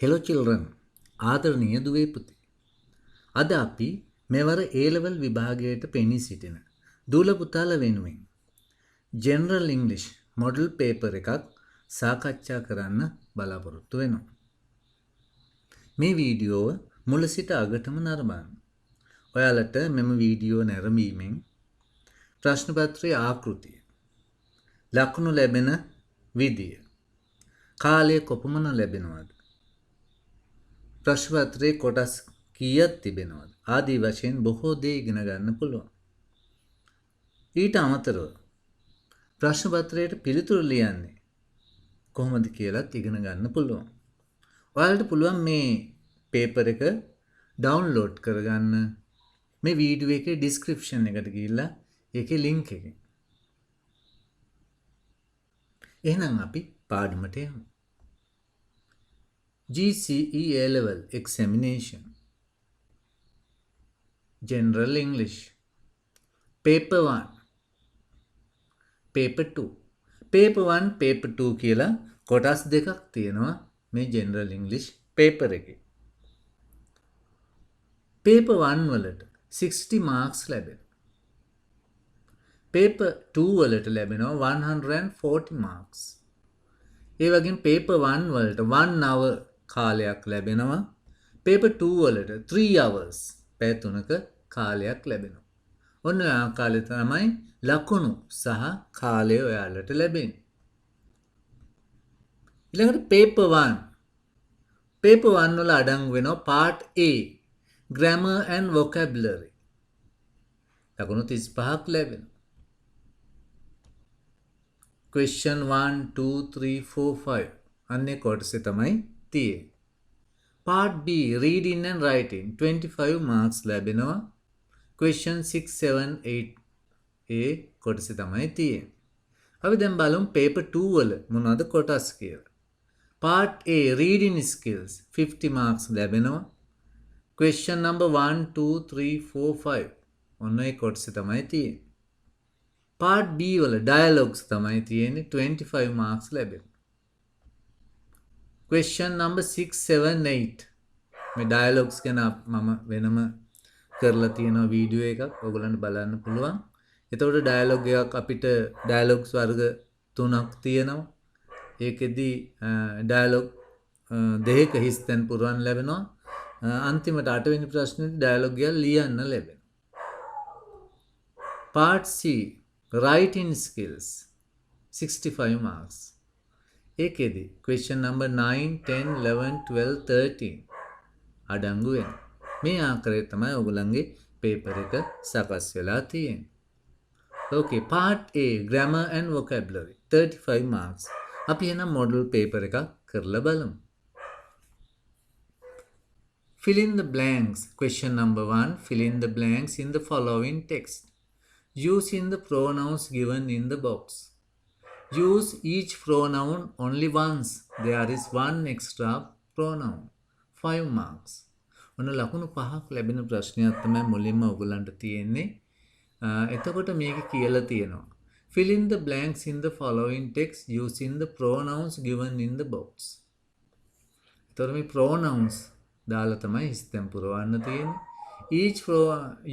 Hello children, ආදරණීය දුවේ පුතේ. අද අපි මෙවර A-level විභාගයට පෙනී සිටින දූල පුතාලා වෙනුවෙන් General English model paper එකක් සාකච්ඡා කරන්න බලාපොරොත්තු වෙනවා. මේ වීඩියෝව මුල සිට අගටම නරඹන්න. ඔයාලට මෙම වීඩියෝ නැරඹීමෙන් ප්‍රශ්න පත්‍රයේ ආකෘතිය, ලකුණු ලැබෙන විදිය, කාලය කොපමණ ලැබෙනවද, ප්‍රශ්න පත්‍රයේ කොටස් කීයක් තිබෙනවද ආදී වශයෙන් බොහෝ දේ ඉගෙන ගන්න පුළුවන්. ඊට අමතරව ප්‍රශ්න පත්‍රයට පිළිතුරු ලියන්නේ කොහොමද කියලාත් ඉගෙන ගන්න පුළුවන්. ඔයාලට පුළුවන් මේ පේපර් එක ඩවුන්ලෝඩ් කරගන්න මේ වීඩියෝ එකේ ඩිස්ක්‍රිප්ෂන් එකට ගිහිල්ලා ඒකේ ලින්ක් එකෙන්. එහෙනම් අපි පාඩමට යමු. GCE A-level examination. General English. Paper 1. Paper 2. Paper 1, Paper 2 කියලා කොටස් දෙකක් තියෙනවා මේ General English paper එකේ. Paper 1 වලට 60 marks ලැබෙනවා. Paper 2 වලට ලැබෙනවා 140 marks. ඒ වගේම Paper 1 වලට 1 hour කාලයක් ලැබෙනවා. Paper 2 වලට 3 hours පැය 3ක කාලයක් ලැබෙනවා. ඔන්න ඔය ආකාරය තමයි ලකුණු සහ කාලය ඔයාලට ලැබෙන්නේ. ඊළඟට Paper 1. Paper 1 වල අඩංගු වෙනවා Part A Grammar and Vocabulary. ලකුණු 35ක් ලැබෙනවා. Question 1, 2, 3, 4, 5 අන්නේ කොටසේ තමයි තියෙන්නේ. Part B Reading and Writing 25 marks ලැබෙනවා. Question 6, 7, 8 ඒ කොටසේ තමයි තියෙන්නේ. අපි දැන් බලමු Paper 2 වල මොනවද කොටස් කියලා. Part A Reading Skills 50 marks ලැබෙනවා. Question number 1, 2, 3, 4, 5 ඔන්න ඒ කොටසේ තමයි තියෙන්නේ. Part B වල dialogues තමයි තියෙන්නේ 25 marks ලැබෙනවා. Question number 6, 7, 8 මේ dialogues ගැන මම වෙනම කරලා තියෙන වීඩියෝ එකක් ඔයගොල්ලන්ට බලන්න පුළුවන්. එතකොට dialogue එකක් අපිට dialogues වර්ග 3ක් තියෙනවා. ඒකෙදි dialogue දෙකක හිස්තැන් පුරවන්න ලැබෙනවා. අන්තිමට 8 වෙනි ප්‍රශ්නේදී dialogue එක ලියන්න ලැබෙනවා. Part C Writing Skills 65 marks. ඒකෙදි question number 9, 10, 11, 12, 13 අඩංගු වෙනවා. මේ ආකාරයට තමයි ඔයගොල්ලන්ගේ paper එක සකස් වෙලා තියෙන්නේ. Okay, Part A Grammar and Vocabulary 35 marks. අපි එනම් model paper එකක් කරලා බලමු. Fill in the blanks. Question number 1. Fill in the blanks in the following text. Using the pronouns given in the box. Use each pronoun only once. There is one extra pronoun. 5 marks. ඔන්න ලකුණු 5ක් ලැබෙන ප්‍රශ්නයක් තමයි මුලින්ම ඔයගොල්ලන්ට තියෙන්නේ. එතකොට මේක කියලා තියෙනවා. Fill in the blanks in the following text using the pronouns given in the box. එතකොට මේ pronouns දාලා තමයි හිස්තැන් පුරවන්න තියෙන්නේ.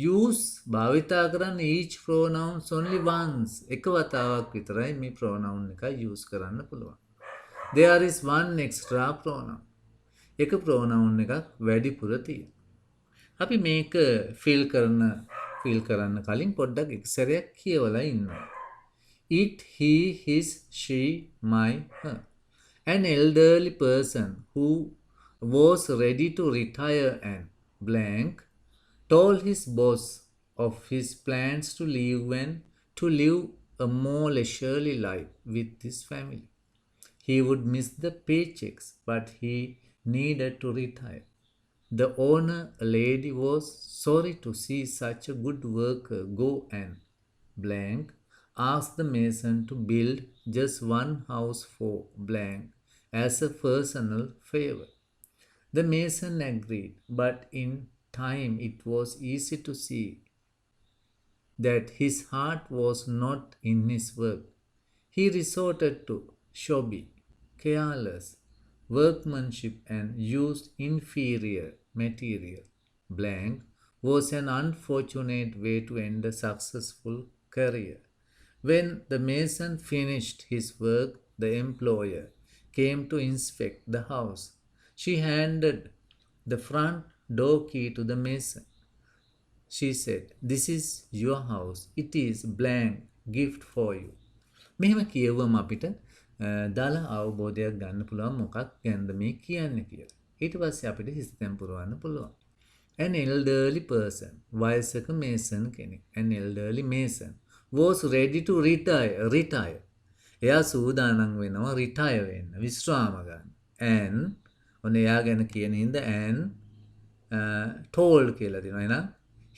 use භාවිතා කරන්න each pronouns only once. එක වතාවක් විතරයි මේ pronoun එක use කරන්න පුළුවන්. There is one extra pronoun. එක pronoun එකක් වැඩිපුර තියෙනවා. අපි මේක fill කරන්න කලින් පොඩ්ඩක් එක සැරයක් කියවලා ඉන්නවා. It, he, his, she, my, her. An elderly person who was ready to retire and blank told his boss of his plans to live a more leisurely life with his family. He would miss the paychecks, but he needed to retire. The owner, a lady, was sorry to see such a good worker go and blank asked the mason to build just one house for blank as a personal favor. The mason agreed, but in time it was easy to see that his heart was not in his work. He resorted to shabby, careless, workmanship and used inferior material. Blank was an unfortunate way to end a successful career. When the mason finished his work, the employer came to inspect the house. She handed the front door key to the mason. She said, "This is your house. It is blank gift for you." මෙහෙම කියවම අපිට දාලා අවබෝධයක් ගන්න පුළුවන් මොකක් ගැනද මේ කියන්නේ කියලා. ඊට පස්සේ අපිට හිතෙන් පුරවන්න පුළුවන්. An elderly person, වයසක මේසන් කෙනෙක්. An elderly mason was ready to retire. එයා සූදානම් වෙනවා retire වෙන්න, විශ්‍රාම ගන්න. And ඔන්න එයා ගැන කියන හින්දා and told කියලා දෙනවා. එහෙනම්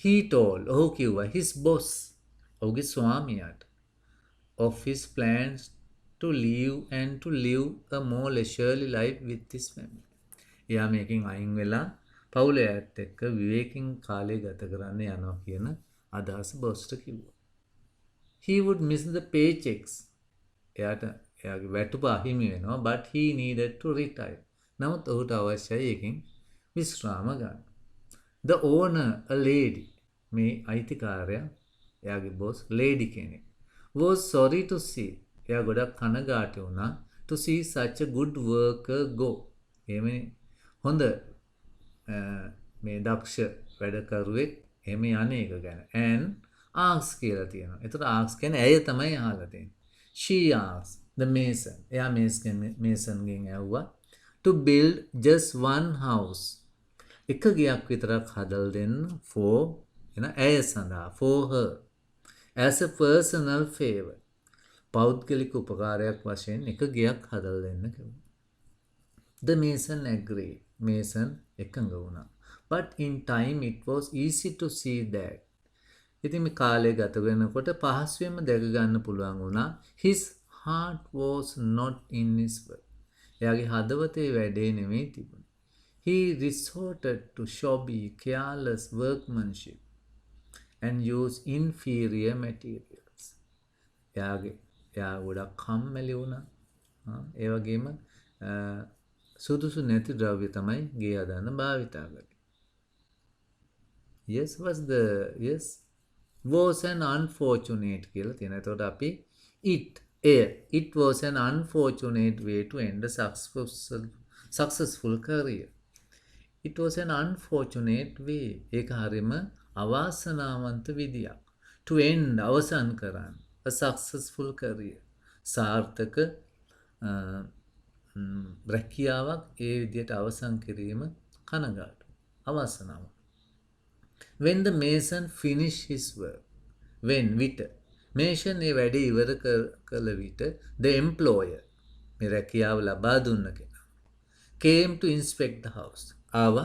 he told, ඔහු කිව්වා his boss, ඔහුගේ ස්වාමියාට of his plans to live a more leisurely life with his family. එයා මේකෙන් අයින් වෙලා පවුල ඇත් එක්ක විවේකයෙන් කාලය ගත කරන්න යනවා කියන අදහස බොස්ට කිව්වා. He would miss the paychecks. එයාට එයාගේ වැටුප අහිමි වෙනවා, but he needed to retire. නමුත් ඔහුට අවශ්‍යයි එකෙන් විශ්‍රාම ගන්න. The owner, a lady, මේ අයිතිකාරයා එයාගේ බොස් ලේඩි කෙනෙක්, was sorry to see, එයා ගොඩක් කනගාටු වුණා to see such a good worker go. එහෙම හොඳ මේ දක්ෂ වැඩකරුවෙක් එහෙම යන්නේ එක ගැන. And ask කියලා තියෙනවා. එතකොට ask කියන්නේ ඇය තමයි අහලා තියෙන්නේ. She asked the mason, එයා මේසන්ගෙන් ඇහුවා to build just one house, එක ගයක් විතරක් හදලා දෙන්න for ඇය සඳහා, for her, as a personal favor, පෞද්ගලික උපකාරයක් වශයෙන් එක ගයක් හදලා දෙන්න කිව්වා. The mason agreed. Mason එකඟ වුණා. But in time it was easy to see that. ඉතින් මේ කාලය ගත වෙනකොට පහසුවෙන්ම දැක ගන්න පුළුවන් වුණා his heart was not in his work. එයාගේ හදවතේ වැඩේ නෙමෙයි තිබුණේ. He resorted to shabby, careless workmanship and used inferior materials. එයා ගොඩක් කම්මැලි වුණා. ඒ වගේම සුදුසු නැති ද්‍රව්‍ය තමයි ගේ හදන්න භාවිතා කළේ. Was an unfortunate කියලා තියෙනවා. එතකොට අපි it was an unfortunate way to end a successful career. It was an unfortunate way. ඒක හරිම අවාසනාවන්ත විදියක්. To end, අවසන් කරන්න. A successful career. සාර්ථක රැකියාවක් ඒ විදියට අවසන් කිරීම කනගාටු. අවාසනාව. When the mason finished his work, විට මේෂන් ඒ වැඩේ ඉවර කළ විට the employer, මේ රැකියාව ලබා දුන්න කෙනා, came to inspect the house, ආවා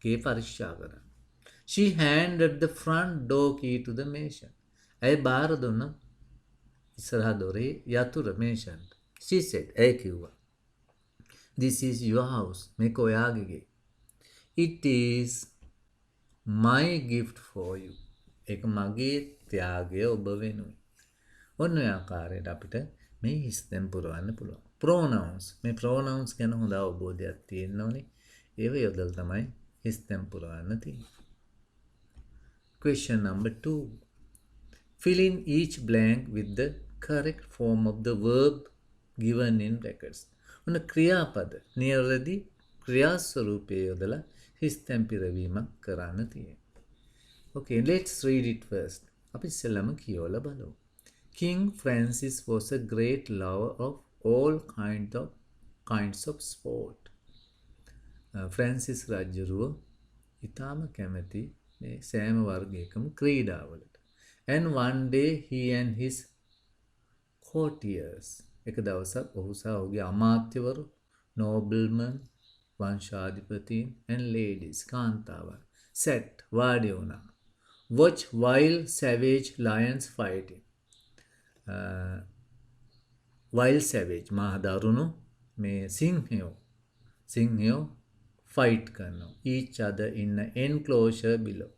ගේ පරීක්ෂා කරන්න. She handed the front door key to the mason. ඇය බාර දුන්න ඉස්සරහ දොරේ යතුර මේෂන්ට. She said, ඇය කිව්වා, "This is your house. මේක ඔයාගේ ගේ. It is my gift for you." ඒක මගේ ත්‍යාගය ඔබ වෙනුවෙන්. ඔන්න ඔය ආකාරයට අපිට මේ හිස්තැන් පුරවන්න පුළුවන්. Pronouns. මේ pronouns ගැන හොඳ අවබෝධයක් තියෙන්න ඕනේ. ඒව යොදලා තමයි හිස්තැන් පුරවන්න තියෙන්නේ. Question number 2. Fill in each blank with the correct form of the verb given in brackets. ඔන්න ක්‍රියාපද නිවැරදි ක්‍රියා ස්වරූපයේ යොදලා හිස්තැන් පිරවීමක් කරන්න තියෙනවා. Okay, let's read it first. අපි ඉස්සෙල්ලාම කියවලා බලමු. King Francis was a great lover of all kinds of sport. Francis රජුරුව ඊටාම කැමති මේ සෑම වර්ගයකම ක්‍රීඩාවලට. And one day he and his courtiers, එක දවසක් ඔහු සහ ඔහුගේ අමාත්‍යවරු, noblemen, වංශාධිපතීන් and ladies, කාන්තාවන්, sat, වාඩි වුණා. Watch wild savage lions fighting. Wild savage, මහ දරුණු මේ සිංහයෝ fight කරනවා. Each other in an enclosure below.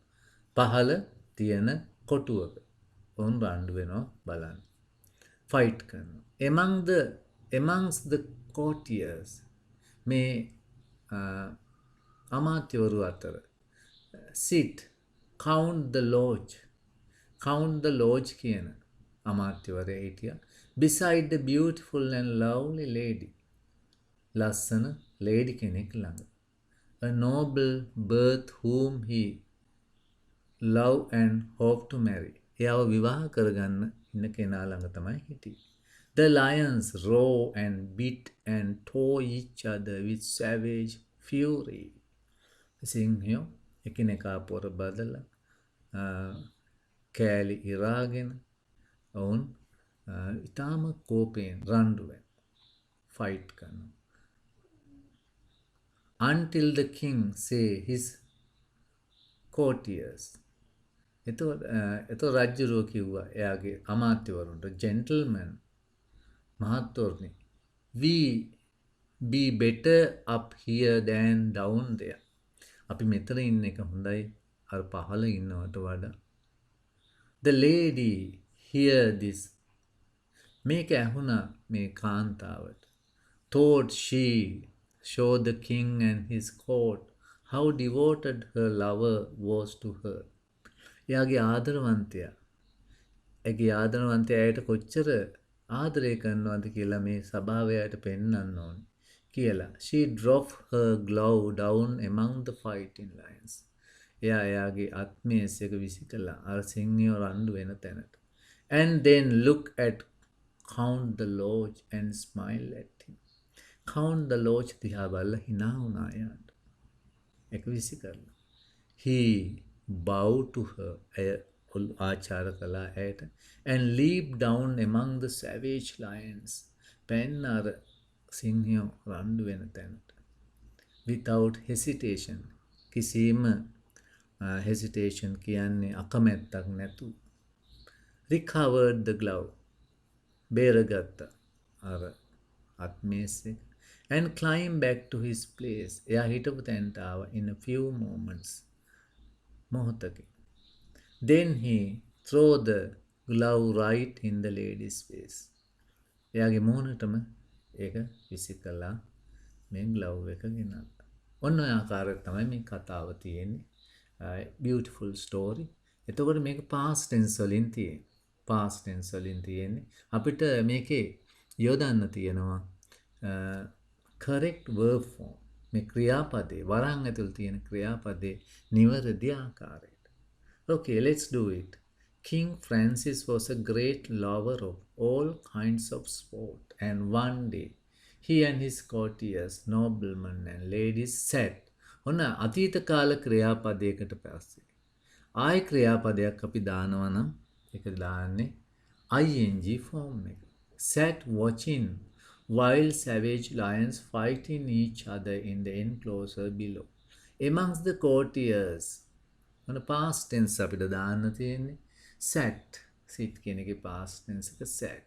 පහළ තියෙන කොටුවක. ඔවුන් රණ්ඩු වෙනවා බලන්න. fight කරනවා. Amongst the courtiers, මේ අමාත්‍යවරු අතර sit count the lodge කියන අමාත්‍යවරයා හිටියා beside the beautiful and lovely lady ලස්සන lady කෙනෙක් ළඟ a noble birth whom he love and hope to marry එයාව විවාහ කරගන්න ඉන්න කෙනා ළඟ තමයි හිටියේ the lions roar and beat and tore each other with savage fury සිංහයෝ එකිනෙකා පොර බදලා කෑලි ඉරාගෙන ඔවුන් ඉතාම කෝපයෙන් රණ්ඩුවෙන් ෆයිට් කරනවා until the king say his courtiers එතකොට රජ්ජුරුව කිව්වා එයාගේ අමාත්‍යවරුන්ට gentlemen මහත්වරුනි we be better up here than down there අපි මෙතන ඉන්න එක හොඳයි අර පහළ ඉන්නවට වඩා the lady hear this මේක ඇහුණා මේ කාන්තාවට thought she showed the king and his court how devoted her lover was to her එයාගේ ආදරවන්තයා ඇයට කොච්චර ආදරය කරනවද කියලා මේ සභාවයට පෙන්වන්න ඕනේ කියලා she dropped her glove down among the fighting lions එයාගේ අත්මේසයක විසිකලා අර සිංහයෝ රණ්ඩු වෙන තැනට and then look at count the lodge and smile at him count the lodge දිහා බලලා hina වුණා එයාට ඒක විසිකලා he bowed to her ආචාර කළා ඇයට and leaped down among the savage lions පැන්න අර සිංහයෝ රණ්ඩු වෙන තැනට without hesitation කිසිම hesitation කියන්නේ අකමැත්තක් නැතු recovered the glove බේරගත්තා අර අත්මේසෙ and climbed back to his place එයා හිටපු තැනට ආවා in a few moments මොහොතකින් then he threw the glove right in the lady's face එයාගේ මුහුණටම ඒක විසිකලා මේ glove එක ගෙනල්ලා ඔන්න ඔය ආකාරයට තමයි මේ කතාව තියෙන්නේ beautiful story එතකොට මේක past tense වලින් තියෙන්නේ අපිට මේකේ යොදන්න තියෙනවා correct verb form මේ ක්‍රියාපදේ වරන් ඇතුළේ තියෙන ක්‍රියාපදේ නිවැරදි ආකාරයට okay let's do it King Francis was a great lover of all kinds of sport and one day he and his courtiers noblemen and ladies sat ඔන්න අතීත කාල ක්‍රියාපදයකට පස්සේ ආයි ක්‍රියාපදයක් අපි දානවා නම් ඒක දාන්නේ ing form එක sat watching while savage lions fighting each other in the enclosure below amongst the courtiers on a past tense අපිට දාන්න තියෙන්නේ sat sit කියන එකේ past tense එක sat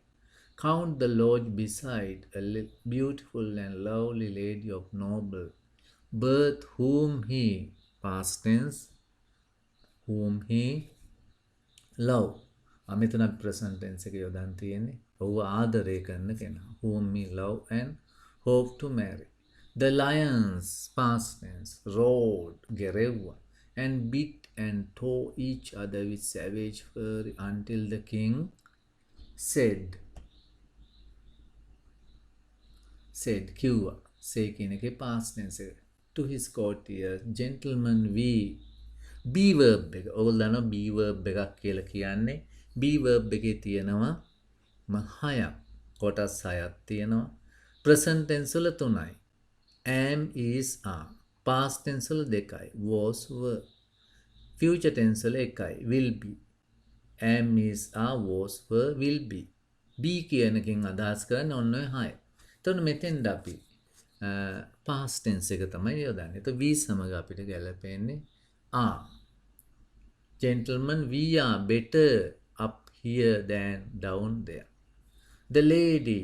count the lodge beside a beautiful and lovely lady of noble birth whom he past tense whom he love මෙතන present tense එක යොදන් තියෙන්නේ ඔහු ආදරය කරන කෙනා whom he love and hope to marry the lions past tense roared ගෙරෙව්වා and beat and tore each other with savage fury until the king said කිව්වා say කියන එකේ past tense එක to his courtiers gentlemen we be verb එක ඔයගොල්ලෝ දන්නවා be verb එකක් කියලා කියන්නේ be verb එකේ තියෙනවා හයක් කොටස් හයක් තියෙනවා present tense වල තුනයි am is are past tense වල දෙකයි was were future tense වල එකයි will be am is are was were will be be කියන එකෙන් අදහස් කරන්නේ ඔන්න ඔය හය එතකොට මෙතෙන්ද අපි past tense එක තමයි යොදන්නේ එතකොට we සමග අපිට ගැලපෙන්නේ are gentlemen we are better up here than down there the lady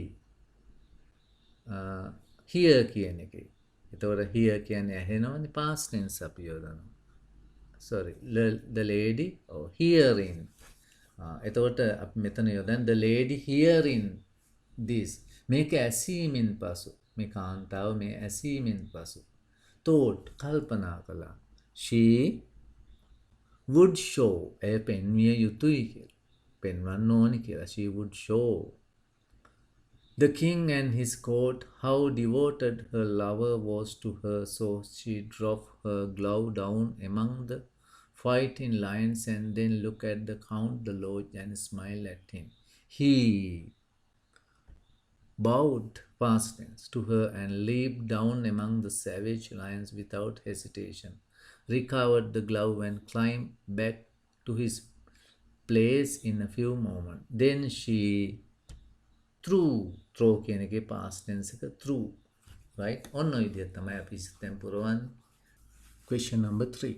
here කියන එකේ එතකොට here කියන්නේ ඇහෙනවනේ past tense අපි යොදනවා sorry the lady or hearing එතකොට අපි මෙතන යොදන්නේ the lady hearing this මේක ඇසීමෙන් පසු මේ කාන්තාව මේ ඇසීමෙන් පසු thought කල්පනා කළා. She would show එය පෙන්විය යුතුයි කියලා. පෙන්වන්න ඕනි කියලා. She would show the king and his court how devoted her lover was to her, so she dropped her glove down among the fighting lions and then looked at the Count the Lodge and smiled at him. He bowed past tense to her and leaped down among the savage lions without hesitation, recovered the glove and climbed back to his place in a few moments. Then she throw කියන එකේ past tense එක through, right? ඔන්න ඔය විදිහට තමයි අපි සිතෙන් පුරවන්නේ. Question number 3.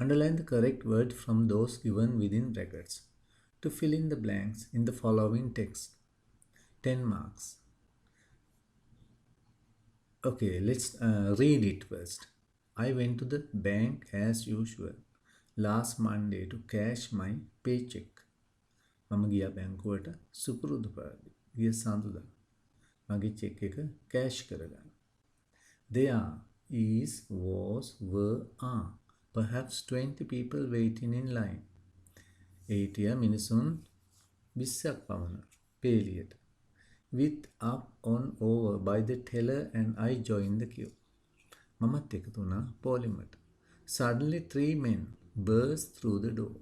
Underline the correct word from those given within brackets to fill in the blanks in the following text. 10 marks. Okay, let's read it first. I went to the bank as usual last Monday to cash my paycheck. මම ගියා බැංකුවට සුපුරුදු පරිදි ගිය සඳුදා මගේ check එක cash කරගන්න. There is, was, were, are perhaps 20 people waiting in line. ඒටිය මිනිසුන් 20ක් පමණ පේලියට. With up on over by the teller and I joined the queue. මමත් එකතු වුණා පොලිමට. Suddenly 3 men burst through the door.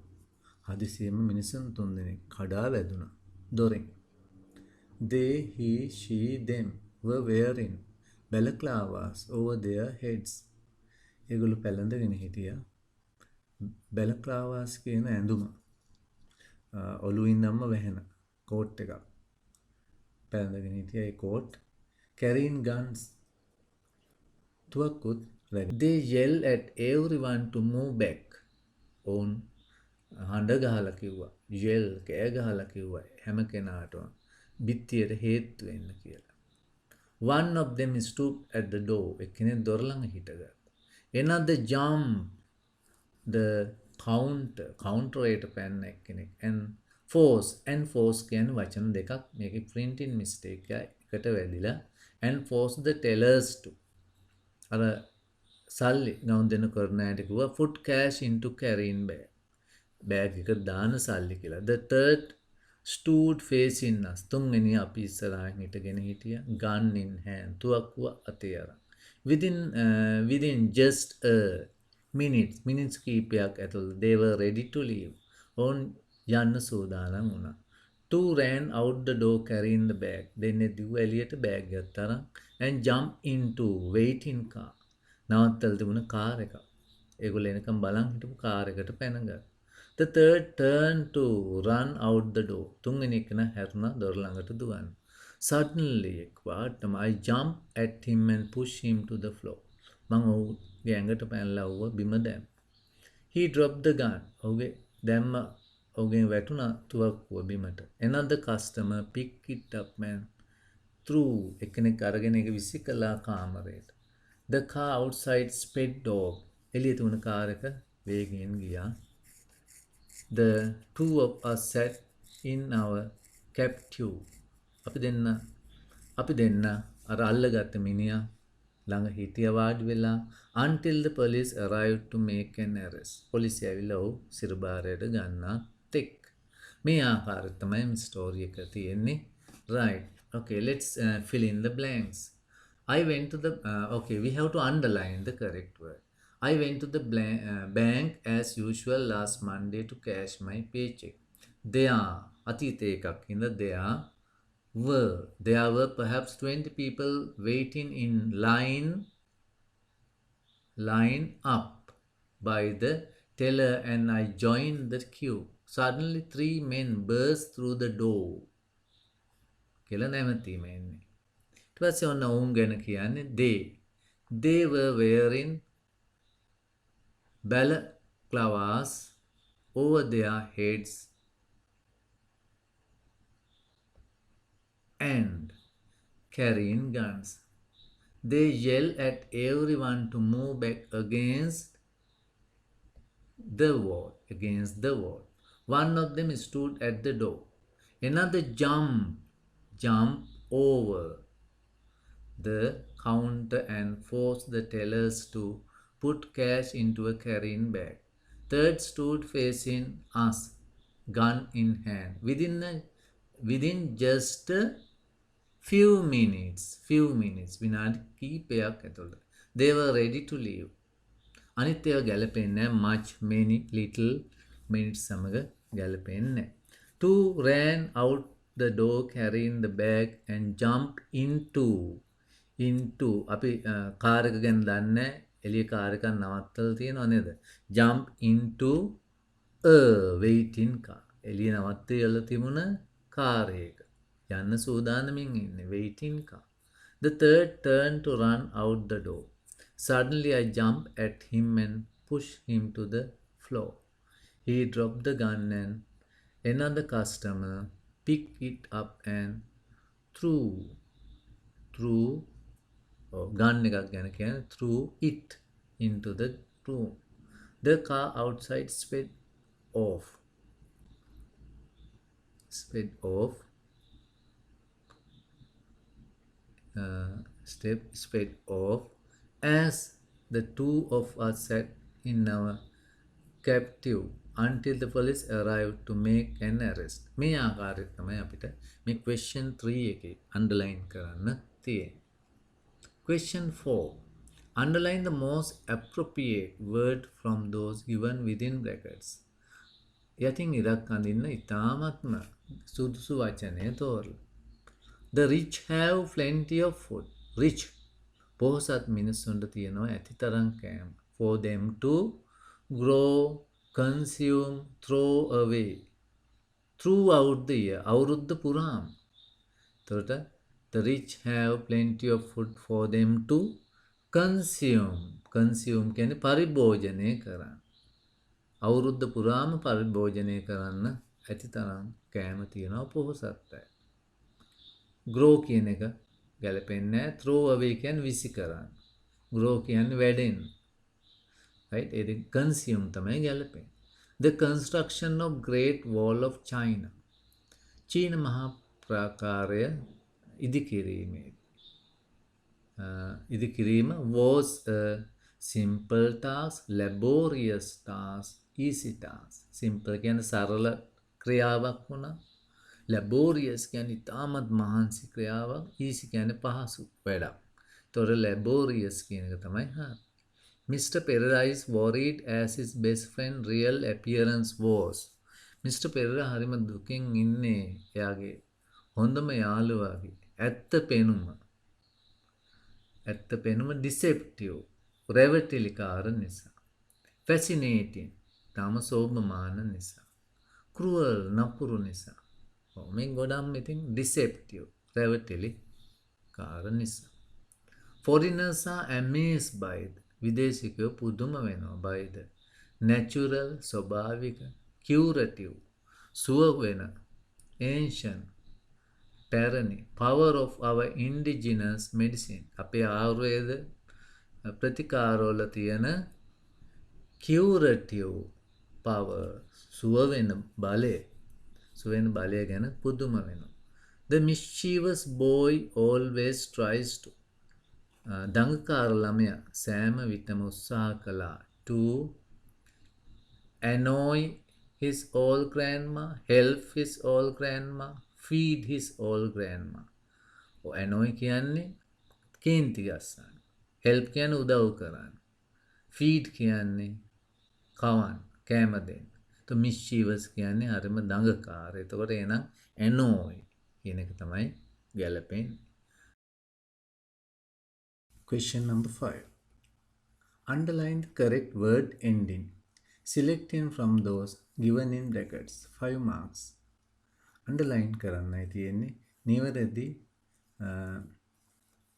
හදිසියෙම මිනිසුන් 3 දෙනෙක් කඩා වැදුණා දොරෙන්. They, he, she, them were wearing balaclavas over their heads. ඒගොල්ලෝ පැලඳගෙන හිටියා balaclavas කියන ඇඳුම. ඔළුවින් නම්ම වැහෙන කෝට් එකක්. පැලඳගෙන හිටියා ඒ කෝට්. Carrying guns. තුවක්කුත් රැගෙන. They yelled at everyone to move back. ඔවුන් හඬ ගහලා කිව්වා. yell කෑ ගහලා කිව්වා හැම කෙනාටම බිත්තියට හේතු වෙන්න කියලා. One of them stood at the door. එක්කෙනෙක් දොර ළඟ හිටගත්තා. Another jumped the counter එකට පැන්න එක්කෙනෙක්. And force කියන වචන දෙකක් මේකේ printing mistake එකට වැදිලා. And force the tellers to අර සල්ලි ගවුම් දෙන කරණයට කිව්වා put cash into carrying bag. Bag එක දාන සල්ලි කියලා. The third stood facing us. තුන්වෙනි අපි ඉස්සරහින් හිටගෙන හිටියා. Gun in hand. තුවක්කුව අතේ අරන්. Within just a minutes කීපයක් ඇතුළත they were ready to leave. ඔවුන් යන්න සූදානම් වුණා. Two ran out the door carrying the bag. දෙන්නේ දිව්ව එළියට බෑග් එකත් අරන් and jump into waiting car. නවත්තලා තිබුණ කාර් එකක්. ඒගොල්ලෝ එනකම් බලන් හිටපු කාර් එකට පැනගත්තා. The third turned to run out the door. තුන්වෙනි එකන හැරුණා දොර ළඟට දුවන්න. Suddenly එකපාරටම I jumped at him and pushed him to the floor. මම ඔහුගේ ඇඟට පැනලා ඔහුව බිම දැම්මා. He dropped the gun. ඔහුගෙන් වැටුණා තුවක්කුව බිමට. Another customer picked it up and threw. එක්කෙනෙක් අරගෙන ඒක විසිකලා කාමරයට. The car outside sped off. එළිය තුන කාර් එක වේගයෙන් ගියා. The two of us sat in our captive. අපි දෙන්න අර අල්ලගත්ත මිනිහා ළඟ හිටියා වාඩි වෙලා until the police arrived to make an arrest. පොලිසිය ඇවිල්ලා ඔහු සිරබාරයට ගන්නා තෙක්. මේ ආකාරයට තමයි මේ ස්ටෝරි එක තියෙන්නේ. Right. Okay, let's fill in the blanks. I went to the okay, we have to underline the correct word. I went to the bank as usual last Monday to cash my paycheck. There were perhaps 20 people waiting in line up by the teller and I joined the queue. Suddenly 3 men burst through the door. කියලා නැමැතීම එන්නේ. ඊට පස්සේ ඔන්න ඔවුන් ගැන කියන්නේ they were wearing balaclavas over their heads and carrying guns. They yelled at everyone to move back against the wall. One of them stood at the door. Another jumped over the counter and forced the tellers to put cash into a carrying bag. Third stood facing us, gun in hand. Within just a few minutes, විනාඩි කීපයක් ඇතුළත, they were ready to leave. අනිත් ඒවා ගැලපෙන්නේ much, many, little minutes සමග ගැලපෙන්නේ. Two ran out the door carrying the bag and jumped into අපි car එක ගැන දන්නේ එළිය කාර් එකක් නවත්තලා තියෙනව නේද? jump into a waiting car. එළිය නවත්තලා තිබුණ කාර් එක යන්න සූදානමින් ඉන්නේ waiting car. The third turned to run out the door. Suddenly I jumped at him and pushed him to the floor. He dropped the gun and another customer picked it up and threw gun එකක් ගැන කියන්නේ threw it into the room. The car outside sped off as the two of us sat in our captive until the police arrived to make an arrest. මේ ආකාරයට තමයි අපිට මේ question 3 එකේ underline කරන්න තියෙන්නේ. Question 4. Underline the most appropriate word from those given within brackets. යටින් ඉරක් අඳින්න ඉතාමත්ම සුදුසු වචනය තෝරලා. The rich have plenty of food. Rich. පොහොසත් මිනිස්සුන්ට තියෙනවා ඇති තරම් කෑම. For them to grow, consume, throw away. Throughout the year. අවුරුද්ද පුරාම. එතකොට the rich have plenty of food for them to consume. Consume කියන්නේ පරිභෝජනය කරන්න. අවුරුද්ද පුරාම පරිභෝජනය කරන්න ඇති තරම් කෑම තියෙනවා පොහොසත් අය. grow කියන එක ගැලපෙන්නේ නැහැ. throw away කියන්නේ විසි කරන්න. grow කියන්නේ වැඩෙන්න. right? ඒක consume තමයි ගැලපෙන්නේ. The construction of Great Wall of China. චීන මහා ප්‍රාකාරය ඉදිකිරීම was a simple task, laborious task, easy task. Simple කියන්නේ සරල ක්‍රියාවක් වුණා. laborious කියන්නේ ඉතාමත් මහන්සි ක්‍රියාවක්. easy කියන්නේ පහසු වැඩක්. ඒතොර laborious කියන එක තමයි හරි. Mr. Pereira is worried as his best friend real appearance was. Mr. Pereira හරිම දුකින් ඉන්නේ එයාගේ හොඳම යාළුවාගේ ඇත්ත පෙනුම deceptive රැවටිලිකාර නිසා. Fascinating තාම සෝභමාන නිසා. Cruel නපුරු නිසා. මේ ගොඩක් ඉතින් deceptive රැවටිලිකාර නිසා. Foreigners are amazed by the විදේශිකයෝ පුදුම වෙනවා by the natural ස්වභාවික curative සුව වෙන ancient පැරණි power of our indigenous medicine අපේ ආයුර්වේද ප්‍රතිකාරවල තියෙන curative power සුව වෙන බලය ගැන පුදුම වෙනවා. The mischievous boy always tries to දඟකාර ළමයා සෑම විටම උත්සාහ කළා to annoy his old grandma, help his old grandma, feed his old grandma. annoy කියන්නේ කේන්ති ගස්සන්න. help කියන්නේ උදව් කරන්න. feed කියන්නේ කවන්න, කෑම දෙන්න. તો mischievous කියන්නේ හරිම දඟකාර. එතකොට එහෙනම් annoy කියන එක තමයි ගැලපෙන්නේ. Question number 5. Underline the correct word ending. Selecting from those given in brackets. 5 marks. Underline කරන්නයි තියෙන්නේ. නිවැරදි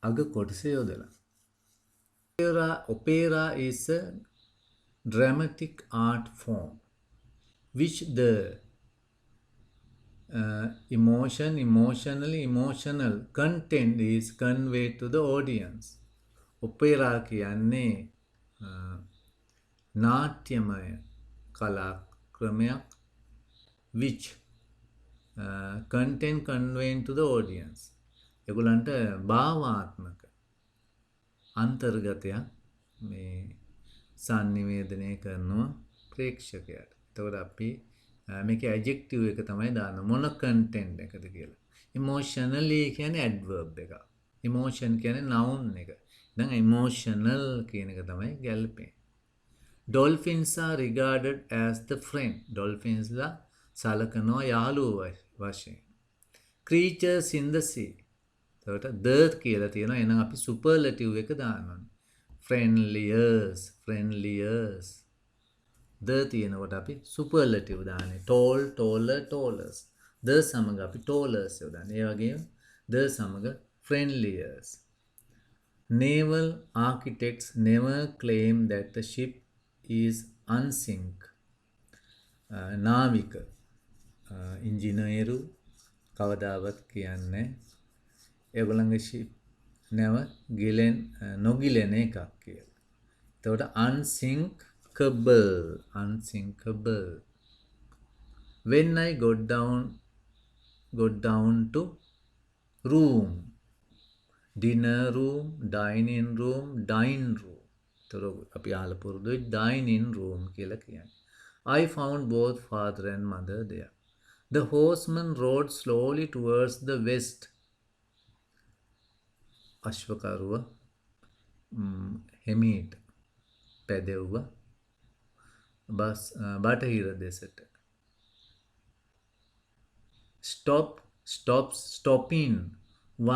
අග කොටස යොදලා. Opera is a dramatic art form which the emotional content is conveyed to the audience. Opera කියන්නේ නාට්‍යමය කලා ක්‍රමයක් which content conveying to the audience. ඒගොල්ලන්ට භාවාත්මක අන්තර්ගතයක් මේ sannivedanaya කරනවා ප්‍රේක්ෂකයාට. එතකොට අපි මේකේ adjective එක තමයි දාන්න මොන content එකද කියලා. emotionally කියන්නේ adverb එක. emotion කියන්නේ noun එක. දැන් emotional කියන එක තමයි ගැලපෙන්නේ. Dolphins are regarded as the friend. Dolphins ලා සලකනවා යාළුවෝ වශයෙන්. Creatures in the sea. එතකොට the කියලා තියෙනවා. එහෙනම් අපි superlative එක දාන්න ඕනේ. friendliest. the තියෙනකොට අපි superlative දාන්නේ. tall, taller, tallest. the සමග අපි tallest එක දාන්නේ. ඒ වගේම the සමග friendliest. Naval architects never claim that the ship is unsink. නාවික ඉංජිනේරු කවදාවත් කියන්නේ ඒගොල්ලන්ගේ ship නැව නොගිලෙන එකක් කියලා. එතකොට unsinkable. When I got down to room, dinner room, dining room, dine room. එතකොට අපි අහලා පුරුදුයි dining room කියලා කියන්නේ. I found both father and mother there. The horseman rode slowly towards the west. අශ්වකරුව හිමීට පැදෙව්ව බටහිර දෙසට. Stopping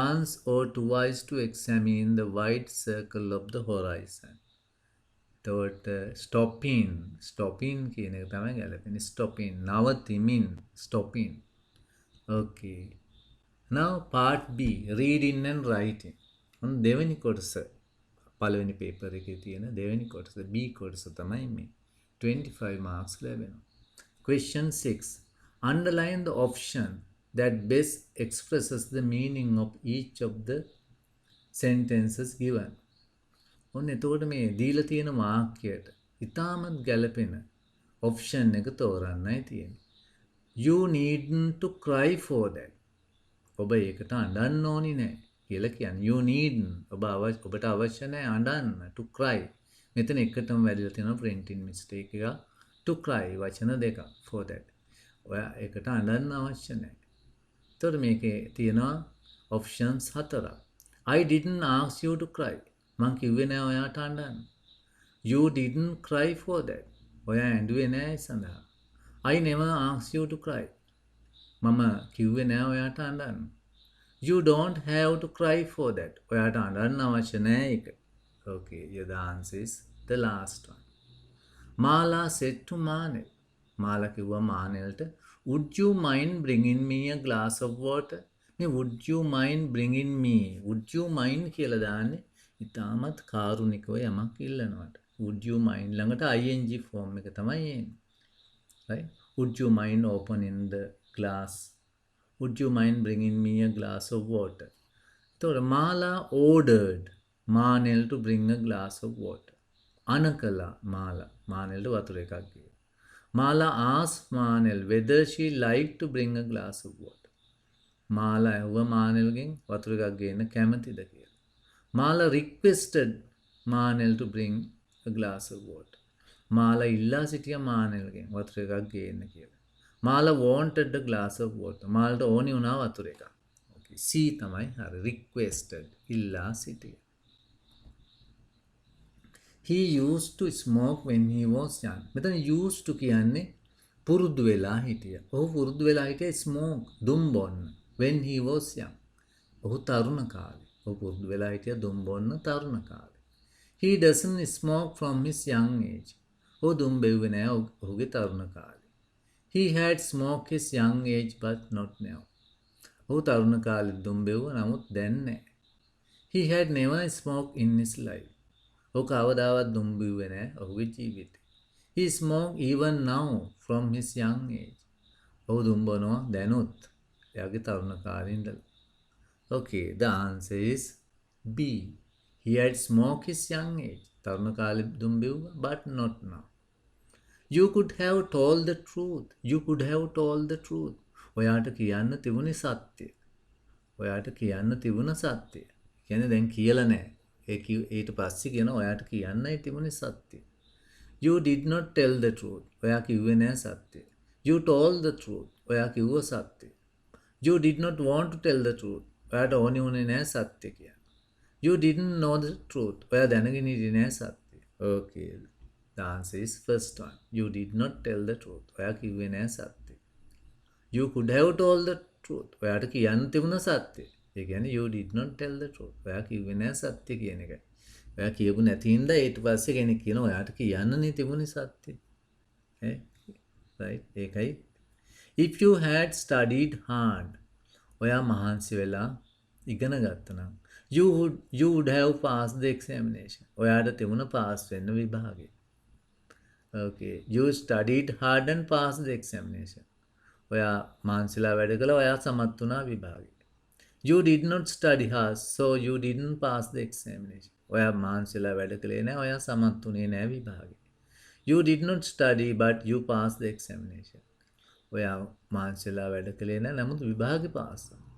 once or twice to examine the wide circle of the horizon. එතකොට stopping කියන එක තමයි ගැලපෙන්නේ. නවතිමින් stopping. Okay. Now part B, reading and writing. දෙවෙනි කොටස පළවෙනි පේපර් එකේ තියෙන දෙවෙනි කොටස B කොටස තමයි මේ. 25 marks ලැබෙනවා. Question 6. Underline the option that best expresses the meaning of each of the sentences given. ඔන්න එතකොට මේ දීලා තියෙන වාක්‍යයට ඉතාමත් ගැලපෙන option එක තෝරන්නයි තියෙන්නේ. You needn't to cry for that. ඔබ ඒකට අඬන්න ඕනි නෑ කියලා කියන්නේ. You needn't ඔබට අවශ්‍ය නෑ අඬන්න to cry. මෙතන එකටම වැදිලා තියෙනවා printing mistake එක. To cry වචන දෙකක් for that. ඔයා ඒකට අඬන්න අවශ්‍ය නෑ. එතකොට මේකේ තියෙනවා options 4ක්. I didn't ask you to cry. මං කිව්වේ නෑ ඔයාට අඬන්න. You didn't cry for that. ඔයා ඇඬුවේ නෑ ඒ සඳහා. I never asked you to cry. මම කිව්වේ නෑ ඔයාට අඬන්න. You don't have to cry for that. ඔයාට අඬන්න අවශ්‍ය නෑ ඒක. Okay, yeah, the answer is the last one. Mala said to Manel. මාලා කිව්වා මානෙල්ට, would you mind bringing me a glass of water? මේ would you mind bringing me? would you mind කියලා දාන්නේ ඉතාමත් කාරුණිකව යමක් ඉල්ලනවට. would you mind ළඟට ing form එක තමයි එන්නේ. right? would you mind opening the glass? would you mind bringing me a glass of water? එතකොට මාලා ordered Manel to bring a glass of water. අනකලා මානෙල්ට වතුර එකක් ගියා. Mala asked Manel whether she liked to bring a glass of water. Mala ඇහුවා මානෙල්ගෙන් වතුර එකක් ගේන්න කැමතිද කියලා. Mala requested Manel to bring a glass of water. Mala ඉල්ලා සිටියා මානෙල්ගෙන් වතුර එකක් ගේන්න කියලා. Mala wanted a glass of water. මාලට ඕනි වුණා වතුර එකක්. Okay, C තමයි හරි. requested ඉල්ලා සිටියා. He used to smoke when he was young. මෙතන used to කියන්නේ පුරුදු වෙලා හිටියා. ඔහු පුරුදු වෙලා හිටියා smoke දුම් බොන්න when he was young. ඔහු තරුණ කාලේ. ඔහු පුරුදු වෙලා හිටියා දුම් බොන්න තරුණ කාලේ. He doesn't smoke from his young age. ඔහු දුම් බෙව්වේ නෑ ඔහුගේ තරුණ කාලේ. He had smoked his young age but not now. ඔහු තරුණ කාලේ දුම් බෙව්වා නමුත් දැන් නෑ. He had never smoked in his life. ඔහු කවදාවත් දුම් බිව්වේ නෑ ඔහුගේ ජීවිතේ. He smoked even now from his young age. ඔහු දුම් බොනවා දැනුත් එයාගේ තරුණ කාලේ ඉඳලා. Okay, the answer is B. He had smoked his young age. තරුණ කාලේ දුම් බිව්වා but not now. You could have told the truth. You could have told the truth. ඔයාට කියන්න තිබුණේ සත්‍යය. ඔයාට කියන්න තිබුණ සත්‍යය. කියන්නේ දැන් කියලා නෑ. ඊට පස්සේ කියන ඔයාට කියන්නයි තිබුණේ සත්‍ය. You did not tell the truth. ඔයා කිව්වේ නෑ සත්‍ය. You told the truth. ඔයා කිව්ව සත්‍ය. You did not want to tell the truth. ඔයාට ඕනේ උනේ නෑ සත්‍ය කියන්න. You didn't know the truth. ඔයා දැනගෙන හිටියේ නෑ සත්‍ය. Okay. The answer is first one. You did not tell the truth. ඔයා කිව්වේ නෑ සත්‍ය. You could have told the truth. ඔයාට කියන්න තිබුණ සත්‍ය. ඒ කියන්නේ you did not tell the truth. ඔයා කිව්වේ නෑ සත්‍ය කියන එකයි. ඔයා කියපු නැති හින්දා ඊට පස්සේ කෙනෙක් කියනවා ඔයාට කියන්නනේ තිබුණේ සත්‍ය. right? ඒකයි. If you had studied hard. ඔයා මහන්සි වෙලා ඉගෙන ගත්තා නම් you would have passed the examination. ඔයාට තිබුණ පාස් වෙන්න විභාගේ. Okay. You studied hard and passed the examination. ඔයා මහන්සිලා වැඩ කළා ඔයා සමත් වුණා විභාගේ. You did not study hard, so you didn't pass the examination. ඔයා මහන්සිලා වැඩ කළේ නැහැ ඔයා සමත් වුණේ නැහැ විභාගේ. You did not study but you passed the examination. ඔයා මහන්සිලා වැඩ කළේ නැහැ නමුත් විභාගේ පාස් වුණා.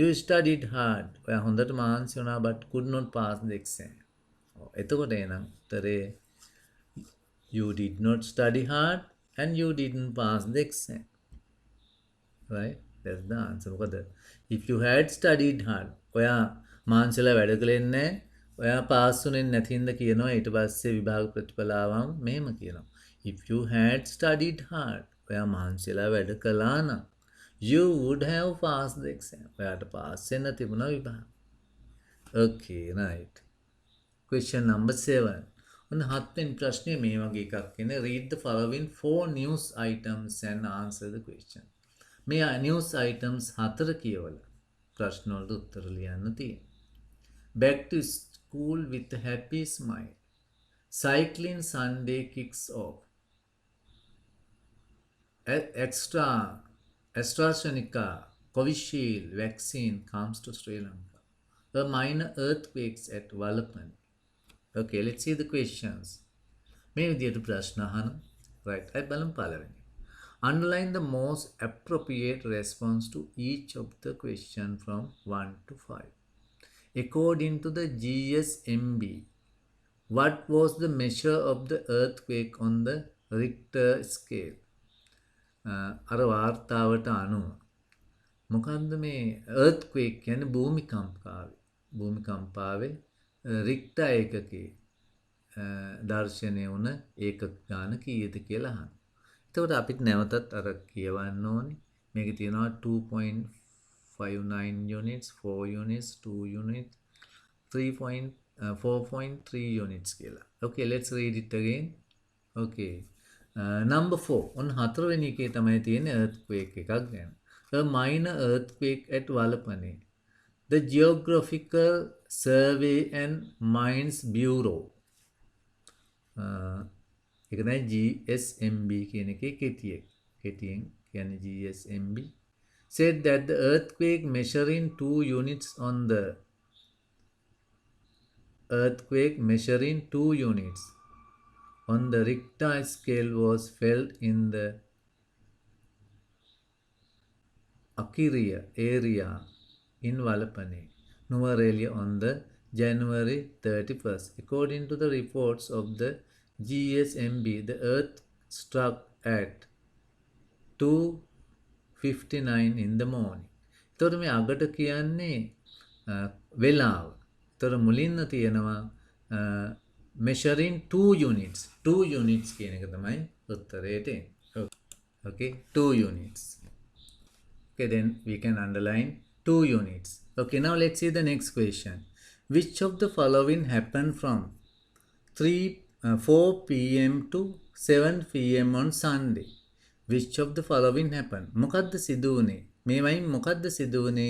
You studied hard. ඔයා හොඳට මහන්සි වුණා but could not pass the exam. එතකොට එනං උත්තරේ you did not study hard and you didn't pass the exam. Right? That's the answer. මොකද if you had studied hard ඔයා මහන්සිලා වැඩ කළේ නැහැ ඔයා පාස් වුණේ නැති හින්දා කියනවා ඊට පස්සේ විභාග ප්‍රතිඵල ආවම මෙහෙම කියනවා. If you had studied hard ඔයා මහන්සිලා වැඩ කළා නම් you would have passed the exam. ඔයාට පාස් වෙන්න තිබුණා විභාග. Okay, right. Question number 7. ඔන්න 7 වෙනි ප්‍රශ්නේ මේ වගේ එකක් එන්නේ. Read the following 4 news items and answer the question. මේ news items 4 කියවලා ප්‍රශ්න වලට උත්තර ලියන්න තියෙනවා. Back to school with a happy smile. Cycling Sunday kicks off. AstraZeneca Covishield vaccine comes to Sri Lanka. A minor earthquakes at Valapani. Okay, let's see the questions. මේ විදියට ප්‍රශ්න අහන. Right. අපි බලමු පළවෙනි. Underline the most appropriate response to each of the question from 1 to 5. According to the GSMB, what was the measure of the earthquake on the Richter scale? අර වාර්තාවට අනුව මොකන්ද මේ earthquake කියන්නේ භූමිකම්පාවේ රික්ටර් ඒකකයේ දර්ශනය වුණ ඒකක ගාන කීයද කියලා අහනවා. එතකොට අපිට නැවතත් අර කියවන්න ඕනේ. මේකේ තියෙනවා 2.59 units, 4 units, 2 units, 4.3 units කියලා. Okay, let's read it again. Okay. Number 4. on 4 වෙනි එකේ තමයි තියෙන්නේ earthquake එකක් ගැන. A minor earthquake at Valapani. The Geographical Survey and Mines Bureau. ඒක තමයි GSMB කියන එකේ කෙටියෙන් කියන්නේ GSMB said that the earthquake measuring 2 units on the Richter scale was felt in the Akiria area in Valapani, Nuwara on the January 31st. According to the reports of the GSMB, the earth struck at 2:59 in the morning. එතකොට මේ අගට කියන්නේ වෙලාව. එතකොට මුලින්ම තියෙනවා measuring 2 units. 2 units කියන එක තමයි උත්තරේට එන්නේ. Okay, 2 units. Okay, then we can underline 2 units. Okay, now let's see the next question. Which of the following happened from 4 p.m. to 7 p.m. on Sunday? Which of the following happened? මොකද්ද සිදු වුනේ? මේවයින් මොකද්ද සිදු වුනේ?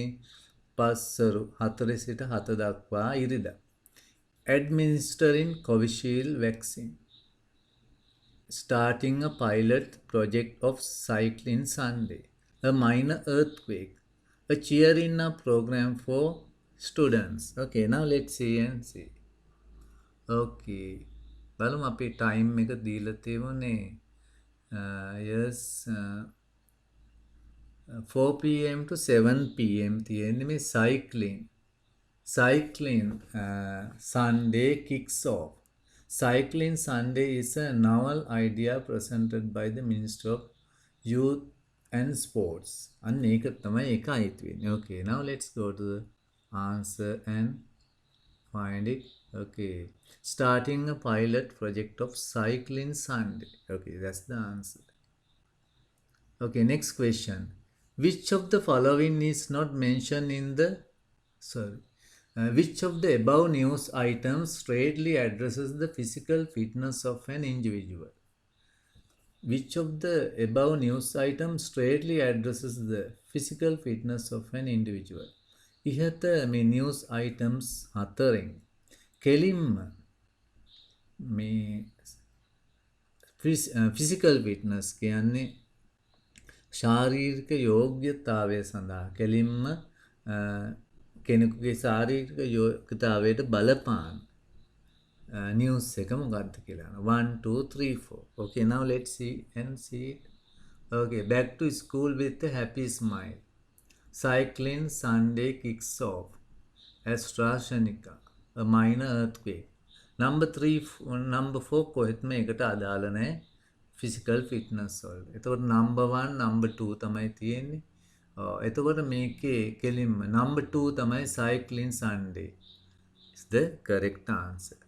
පස්වරු 4 සිට 7 දක්වා ඉරිදා. Administering Covishield vaccine. Starting a pilot project of Cycling Sunday. A minor earthquake. A cheering up program for students. Okay, now let's see and see. Okay. බලමු අපි time එක දීලා තියෙන්නේ. Yes. 4 p.m. to 7 p.m. තියෙන්නේ මේ cycling. Cycling Sunday kicks off. Cycling Sunday is a novel idea presented by the Minister of Youth and Sports. And ඒක තමයි ඒක අයිති වෙන්නේ. Okay, now let's go to the answer and find it. Okay, starting a pilot project of Cycling Sunday. Okay, that's the answer. Okay, next question. Which of the following is not mentioned in the which of the above news items straightly addresses the physical fitness of an individual? Which of the above news items straightly addresses the physical fitness of an individual? ඉහත මේ news items හතරෙන් කෙලින්ම මේ physical fitness කියන්නේ ශාරීරික යෝග්‍යතාවය සඳහා කෙලින්ම කෙනෙකුගේ ශාරීරික යෝග්‍යතාවයට බලපාන news එක මොකක්ද කියලා. 1 2 3 4. Okay, now let's see it. Okay, back to school with a happy smile. Cycling Sunday kicks off. AstraZeneca, a minor earthquake. Number 4 කොහෙත්ම එකට අදාළ නැහැ physical fitness වලට. එතකොට number 1 number 2 තමයි තියෙන්නේ. එතකොට මේකේ කෙලින්ම number 2 තමයි cycling Sunday is the correct answer.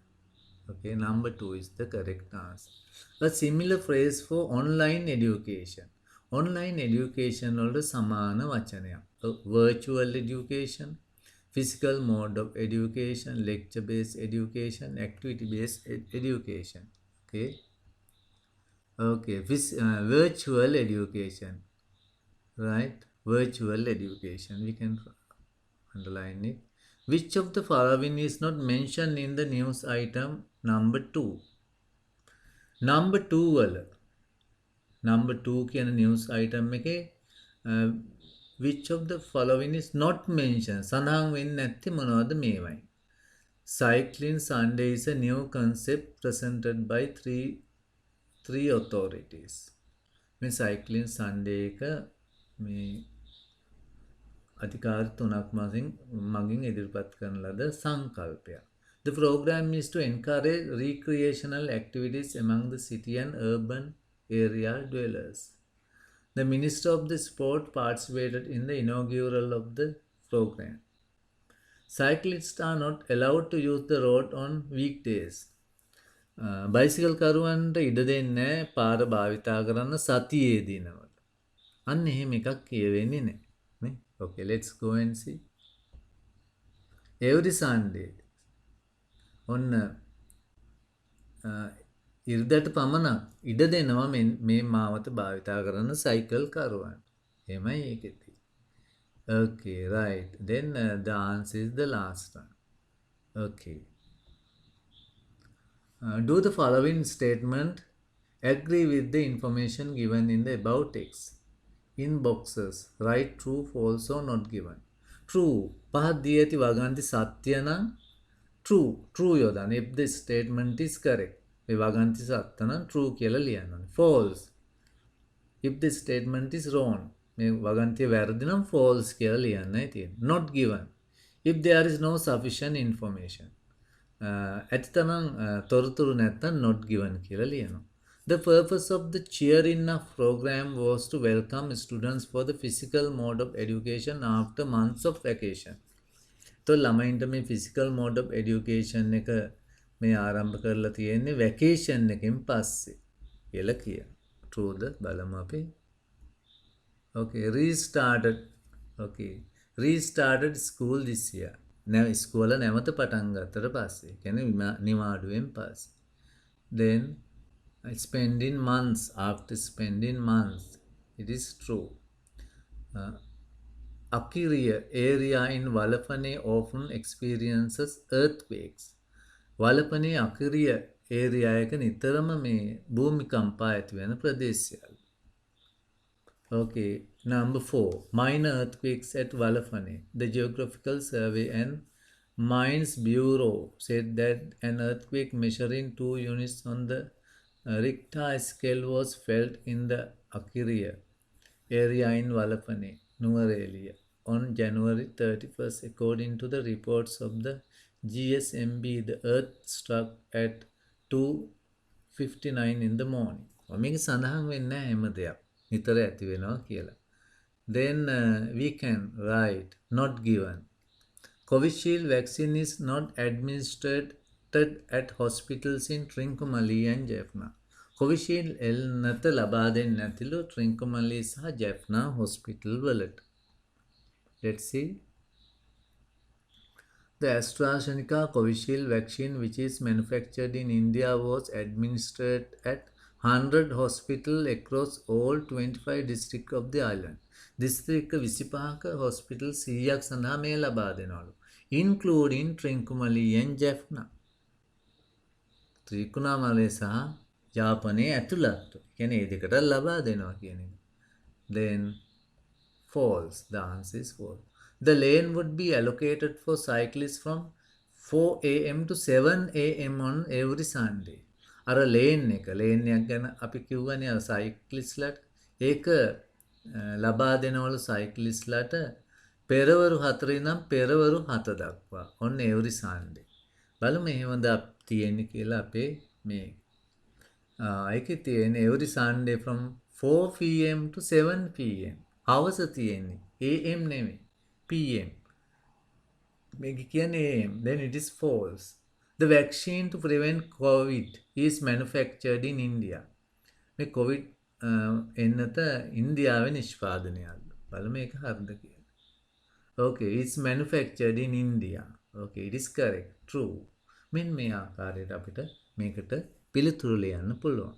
Okay, number 2 is the correct answer. A similar phrase for online education. Online education වලට සමාන වචනයක්. Virtual education, physical mode of education, lecture based education, activity based education. Okay, virtual education, right? Virtual education, we can underline it. Which of the following is not mentioned in the news item number 2? Number 2 වල number 2 කියන news item එකේ which of the following is not mentioned? සඳහන් වෙන්නේ නැති මොනවද මේවයි? Cycling Sunday is a new concept presented by three authorities. මේ cycling Sunday එක මේ අධිකාරි තුනක් මගින් ඉදිරිපත් කරන ලද සංකල්පයක්. The program is to encourage recreational activities among the city and urban area dwellers. The Minister of the Sport participated in the inaugural of the program. Cyclists are not allowed to use the road on weekdays. Bicycle කරුවන්ට ඉඩ දෙන්නේ පාර භාවිතා කරන්න සතියේ දිනවල. අන්න එහෙම එකක් කියවෙන්නේ නැහැ. නේ? Okay, let's go and see. Every Sunday ඔන්න ඉරිදට පමණක් ඉඩ දෙනවා මේ මාවත භාවිතා කරන සයිකල් කරුවන්. එහෙමයි ඒකෙදී. Okay, right. Then the answer is the last one. Okay. Do the following statement agree with the information given in the above text? In boxes, write true, false or not given. True. පහත් දී ඇති වගන්ති සත්‍ය නම් true යොදන්න. If the statement is correct. මේ වගන්ති සත්‍ය නම් true කියලා ලියන්න ඕනේ. False. If the statement is wrong. මේ වගන්තිය වැරදි නම් false කියලා ලියන්නයි තියෙන්නේ. Not given. If there is no sufficient information. ඇතිතනම් තොරතුරු නැත්තම් not given කියලා ලියනවා. The purpose of the Cheering Up program was to welcome students for the physical mode of education after months of vacation. तो ළමයින්ට මේ physical mode of education එක මේ ආරම්භ කරලා තියෙන්නේ vacation එකෙන් පස්සේ කියලා කියන. True ද බලමු අපි. Okay, restarted school this year. ඉස්කෝල නැවත පටන් ගත්තට පස්සේ කියන්නේ නිවාඩුවෙන් පස්සේ. Then spending months, after spending months, it is true. Akiriya area in Valapane often experiences earthquakes. Valapane Akiriya area එක නිතරම මේ භූමිකම්පා ඇති වෙන ප්‍රදේශයක්. Okay, number 4. Minor earthquakes at Valapane. The Geographical Survey and Mines Bureau said that an earthquake measuring 2 units on the Richter scale was felt in the Akiriya area in Valapane, Nuwara area, on January 31st. According to the reports of the GSMB, the earth struck at 2:59 in the morning. මේක සඳහන් වෙන්නේ නැහැ හැම දෙයක්. නිතර ඇති වෙනවා කියලා. Then we can write not given. Covishield vaccine is not administered at hospitals in Trincomalee and Jaffna. Covishield නැත ලබා දෙන්නේ නැතිලු Trincomalee සහ Jaffna hospital වලට. Let's see. The AstraZeneca Covishield vaccine, which is manufactured in India, was administered at 100 hospitals across all 25 districts of the island. District 25ක hospital 100ක් සඳහා මේ ලබා දෙනවලු. Including Trincomalee and Jaffna. Trincomalee සහ යාපනයේ ඇතුළත්. කියන්නේ ඒ දෙකට ලබා දෙනවා කියන එක. Then false. The answer is false. The lane would be allocated for cyclists from 4 a.m. to 7 a.m. on every Sunday. අර ලේන් එකක් ගැන අපි කිව්වනේ අර සයික්ලිස්ට්ලට ඒක ලබා දෙනවලු සයික්ලිස්ට්ලට පෙරවරු 4 ඉඳන් පෙරවරු 7 දක්වා on every Sunday. බලමු එහෙමද තියෙන්නේ කියලා අපේ මේ ඒකේ තියෙන every Sunday from 4 p.m. to 7 p.m. hours තියෙන්නේ am නෙමෙයි p.m. මේක කියන්නේ am. Then it is false. The vaccine to prevent COVID is manufactured in India. මේ COVID එන්නත ඉන්දියාවේ නිෂ්පාදනයක්ද? බලමු මේක හරිද කියලා. Okay, it's manufactured in India. Okay, it is correct. True. මෙන්න මේ ආකාරයට අපිට මේකට පිළිතුරු ලියන්න පුළුවන්.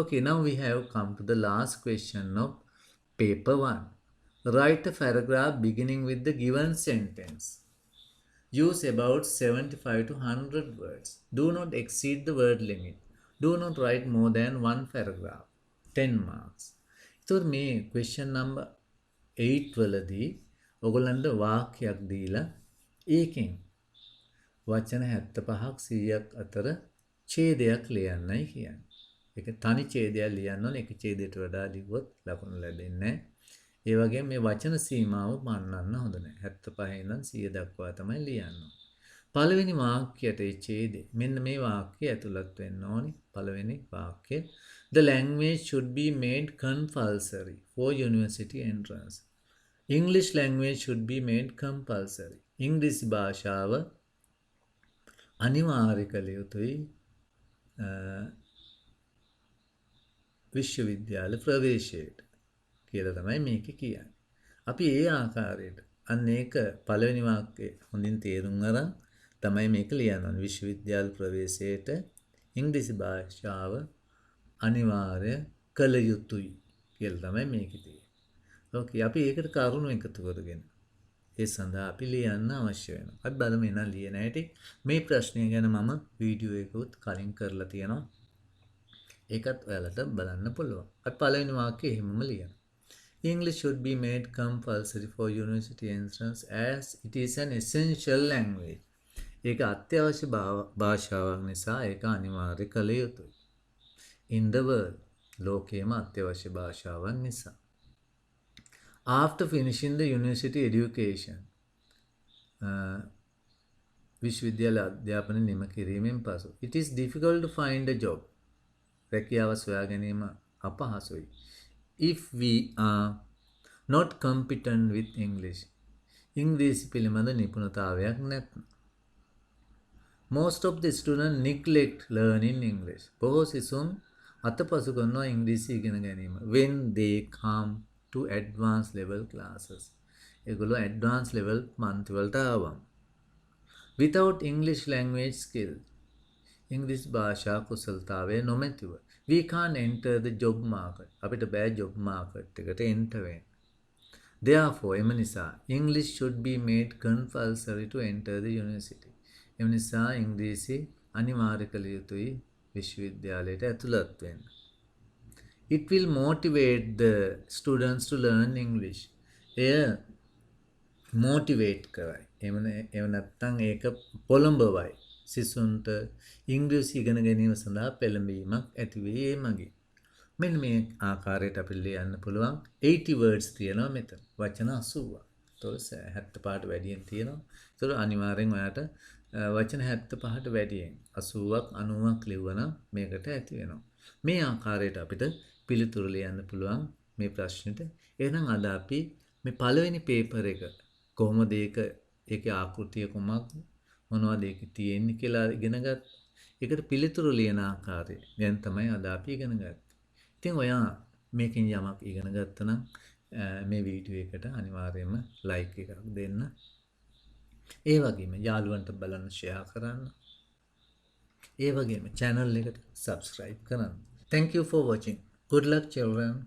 Okay, now we have come to the last question of paper 1. Write a paragraph beginning with the given sentence. Use about 75 to 100 words. Do not exceed the word limit. Do not write more than one paragraph. 10 marks. So, me question number 8 වලදී ඔයගොල්ලන්ට වාක්‍යයක් දීලා ඒකෙන් වචන 75ක් 100ක් අතර ඡේදයක් ලියන්නයි කියන්නේ. ඒක තනි ඡේදයක් ලියන්න ඕනේ. ඒක ඡේදයට වඩා ලිව්වොත් ලකුණු ලැබෙන්නේ නැහැ. ඒ වගේම මේ වචන සීමාව පන්නන්න හොඳ නැහැ. 75 ඉඳන් 100 දක්වා තමයි ලියන්න ඕනේ. පළවෙනි වාක්‍යයට ඒ ඡේදය මෙන්න මේ වාක්‍යය ඇතුළත් වෙන්න ඕනේ. පළවෙනි වාක්‍යය The language should be made compulsory for university entrance. English language should be made compulsory. ඉංග්‍රීසි භාෂාව අනිවාර්ය කළ යුතුයි විශ්වවිද්‍යාල ප්‍රවේශයට කියලා තමයි මේක කියන්නේ. අපි ඒ ආකාරයට අන්න ඒක පළවෙනි වාක්‍යය හොඳින් තේරුම් අරන් තමයි මේක ලියන්න ඕනේ. විශ්වවිද්‍යාල ප්‍රවේශයට ඉංග්‍රීසි භාෂාව අනිවාර්ය කළ යුතුයි කියලා තමයි මේකේ තියෙන්නේ. ඕකේ අපි ඒකට කරුණු එකතු කරගෙන ඒ සඳහා අපි ලියන්න අවශ්‍ය වෙනවා. අපි බලමු එන ලියන හැටි. මේ ප්‍රශ්නය ගැන මම වීඩියෝ එකකුත් කලින් කරලා තියෙනවා. ඒකත් ඔයාලට බලන්න පුළුවන්. අපි පළවෙනි වාක්‍යය එහෙමම ලියනවා. English should be made compulsory for university entrance as it is an essential language. ඒක අත්‍යවශ්‍ය භාෂාවක් නිසා ඒක අනිවාර්ය කළ යුතුයි. In the world, ලෝකයේම අත්‍යවශ්‍ය භාෂාවක් නිසා. After finishing the university education, විශ්වවිද්‍යාල අධ්‍යාපනය නිම කිරීමෙන් පසු, it is difficult to find a job. රැකියාව සොයා ගැනීම අපහසුයි. If we are not competent with English, ඉංග්‍රීසි පිළිබඳ නිපුණතාවයක් නැත්නම්. Most of the students neglect learning English. බොහෝ සිසුන් අතපසු කරනවා ඉංග්‍රීසි ඉගෙන ගැනීම. When they come to advanced level classes. ඒගොල්ලෝ advanced level පන්ති වලට ආවම. Without English language skill, English භාෂා කුසලතාවය නොමැතිව, we can't enter the job market. අපිට බෑ job market එකට enter වෙන්න. Therefore, එම නිසා English should be made compulsory to enter the university. එම නිසා ඉංග්‍රීසි අනිවාර්ය කළ යුතුයි විශ්වවිද්‍යාලයට ඇතුළත් වෙන්න. It will motivate the students to learn English. එය motivate කරයි. එහෙම නැත්නම් ඒක පොළඹවයි. සිසුන්ට ඉංග්‍රීසි ඉගෙන ගැනීම සඳහා පෙළඹීමක් ඇති වේ ඒ මගින්. මෙන්න මේ ආකාරයට අපිට ලියන්න පුළුවන් 80 words තියෙනවා මෙතන. වචන 80ක්. තොර 75ට වැඩියෙන් තියෙනවා. ඒතර අනිවාර්යෙන් ඔයාට වචන 75ට වැඩියෙන් 80ක් 90ක් ලිව්වනම් මේකට ඇති වෙනවා. මේ ආකාරයට අපිට පිළිතුරු ලියන්න පුළුවන් මේ ප්‍රශ්නෙට. එහෙනම් අද අපි මේ පළවෙනි පේපර් එක කොහොමද ඒකේ ආකෘතිය කොහොමද මොනවද ඒකේ තියෙන්නේ කියලා ඉගෙන ගත්තා. ඒකට පිළිතුරු ලියන ආකාරය දැන් තමයි අද අපි ඉගෙන ගත්තේ. ඉතින් ඔයා මේකෙන් යමක් ඉගෙන ගත්තා නම් මේ වීඩියෝ එකට අනිවාර්යයෙන්ම ලයික් එකක් දෙන්න. ඒ වගේම යාළුවන්ට බලන්න ෂෙයා කරන්න. ඒ වගේම channel එකට subscribe කරන්න. Thank you for watching. Good luck children.